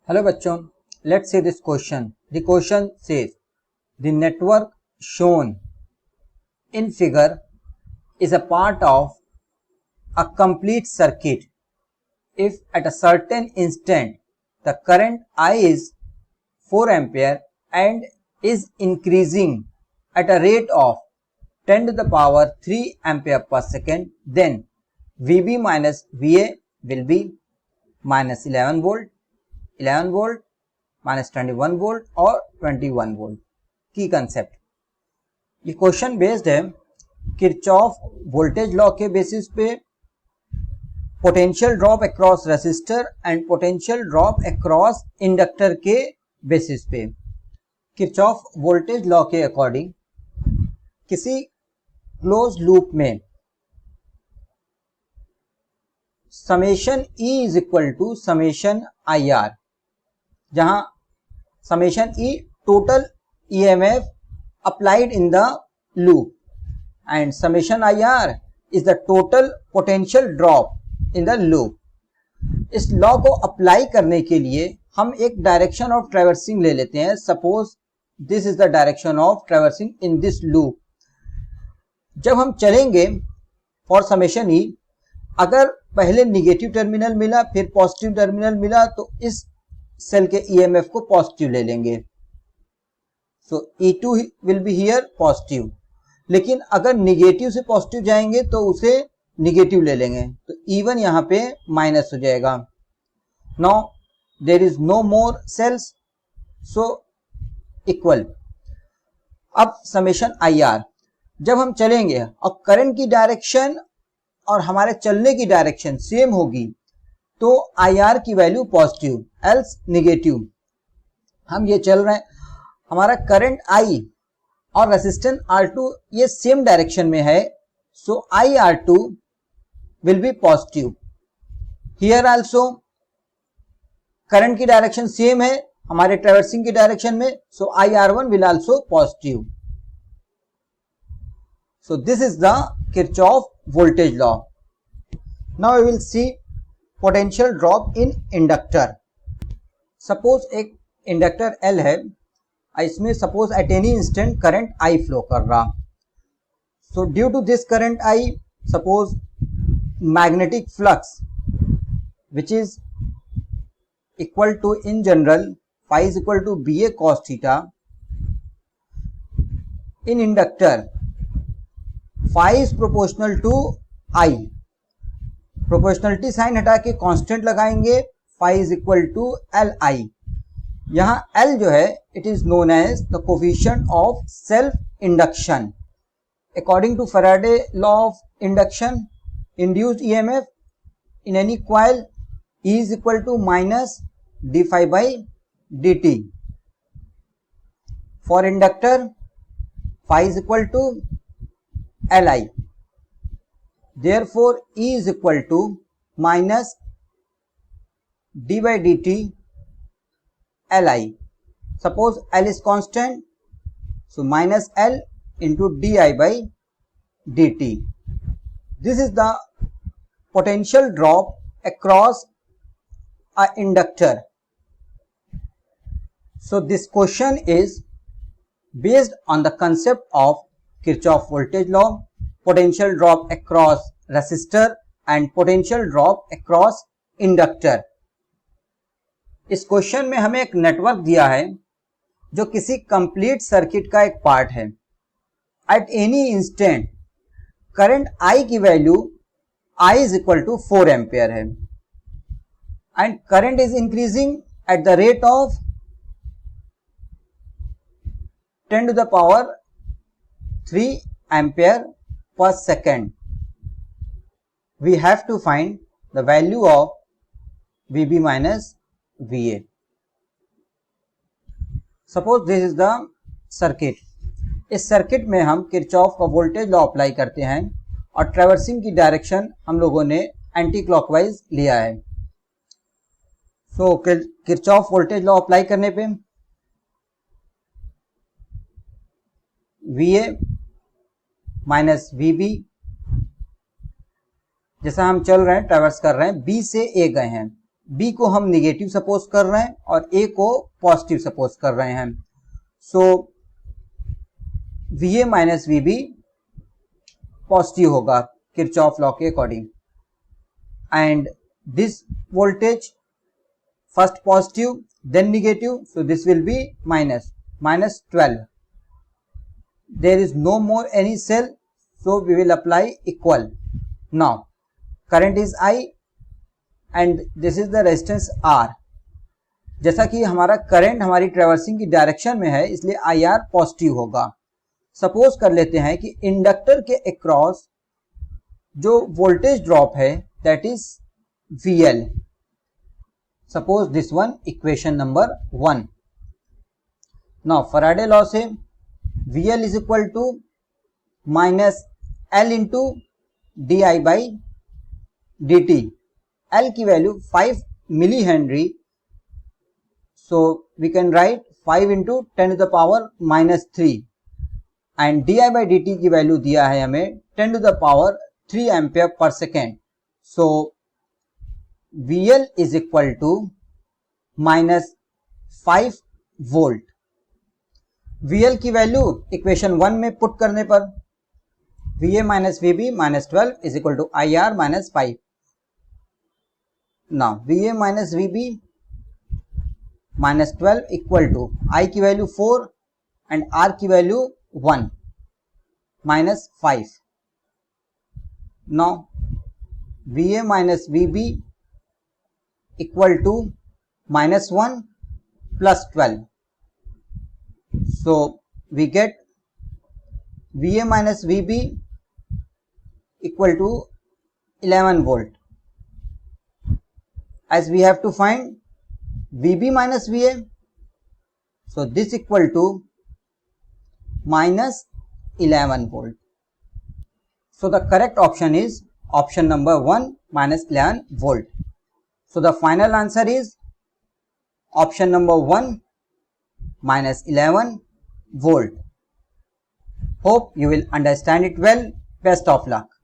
Hello बच्चों, let's see this question. The question says the network shown in figure is a part of a complete circuit. If at a certain instant the current I is 4 ampere and is increasing at a rate of 10 to the power 3 ampere per second, then VB minus VA will be minus 11 volt, 11 volt, minus 21 volt और 21 volt की concept. ये question based है Kirchhoff voltage law के basis पे, potential drop across resistor and potential drop across inductor के basis पे. Kirchhoff voltage law के according किसी क्लोज लूप में summation E is equal to summation IR, जहां summation E total EMF applied in the loop and summation IR is the total potential drop in the loop. इस law को apply करने के लिए हम एक डायरेक्शन ऑफ ट्रैवर्सिंग ले लेते हैं. Suppose this is the direction of traversing in this loop. जब हम चलेंगे फॉर समेशन E, अगर पहले निगेटिव टर्मिनल मिला फिर पॉजिटिव टर्मिनल मिला तो इस सेल के EMF को पॉजिटिव ले लेंगे. सो E2 will be here positive. लेकिन अगर निगेटिव से पॉजिटिव जाएंगे तो उसे निगेटिव ले लेंगे, तो E1 यहाँ पे माइनस हो जाएगा. Now there is no more cells, so equal. अब समेशन IR, जब हम चलेंगे और करंट की डायरेक्शन और हमारे चलने की डायरेक्शन सेम होगी तो IR की वैल्यू पॉजिटिव एल्स निगेटिव. हम ये चल रहे हैं, हमारा करंट I और रेसिस्टेंस R2 ये सेम डायरेक्शन में है, so IR2 will be positive. Here also current की डायरेक्शन सेम है हमारे ट्रैवर्सिंग की डायरेक्शन में, so IR1 will also positive. So this is the Kirchhoff voltage law. Now we will see potential drop in inductor. Suppose एक inductor L है, इसमें suppose at any instant current I flow कर रहा. So due to this current I, suppose magnetic flux which is equal to in general phi is equal to BA cos theta. In inductor phi is proportional to I. Proportionality sign हटा के constant लगाएंगे, phi is equal to Li. यहां L जो है it is known as the coefficient of self induction. According to Faraday law of induction, induced EMF in any coil E is equal to minus d phi by dt. For inductor phi is equal to Li. Therefore, E is equal to minus d by dt Li. Suppose L is constant, so minus L into di by dt. This is the potential drop across a inductor. So this question is based on the concept of Kirchhoff voltage law, potential drop across resistor and potential drop across inductor. इस question में हमें एक network दिया है जो किसी complete circuit का एक पार्ट है. At any instant current I की value I is equal to 4 ampere है and current is increasing at the rate of 10 to the power 3 ampere per second. We have to find the value of VB minus VA. Suppose this is the circuit. इस circuit में हम Kirchhoff का voltage law apply करते हैं और traversing की direction हम लोगों ने एंटी क्लॉकवाइज लिया है. सो किरचॉफ वोल्टेज लॉ अप्लाई करने पे VA माइनस VB, जैसा हम चल रहे हैं ट्रैवर्स कर रहे हैं, B से A गए हैं, B को हम निगेटिव सपोज कर रहे हैं और A को पॉजिटिव सपोज कर रहे हैं। सो VA माइनस VB पॉजिटिव होगा किरचॉफ लॉ के according, and this voltage first positive then negative, so this will be minus 12. There is no more any cell, so we will apply equal. Now current is I and this is the resistance R. जैसा कि हमारा current हमारी traversing की direction में है इसलिए IR positive होगा। Suppose कर लेते हैं कि इंडक्टर के अक्रॉस जो वोल्टेज ड्रॉप है that is VL. Suppose this one equation number 1. Now Faraday law से VL is equal to minus L into di by dt. L की value 5 millihenry, so we can write 5 into 10 to the power minus 3 and di by dt की value दिया है हमें 10 to the power 3 ampere per second. So VL is equal to minus 5 volt. VL की value equation 1 में put करने पर VA minus VB minus 12 is equal to IR minus 5. Now VA minus VB minus 12 equal to I की value 4 and R की value 1 minus 5. Now VA minus VB equal to minus 1 plus 12. So we get VA minus VB equal to 11 volt. As we have to find VB minus VA, so this equal to minus 11 volt. So the correct option is option number 1 minus 11 volt. So the final answer is option number 1 minus 11 volt. Hope you will understand it well. Best of luck.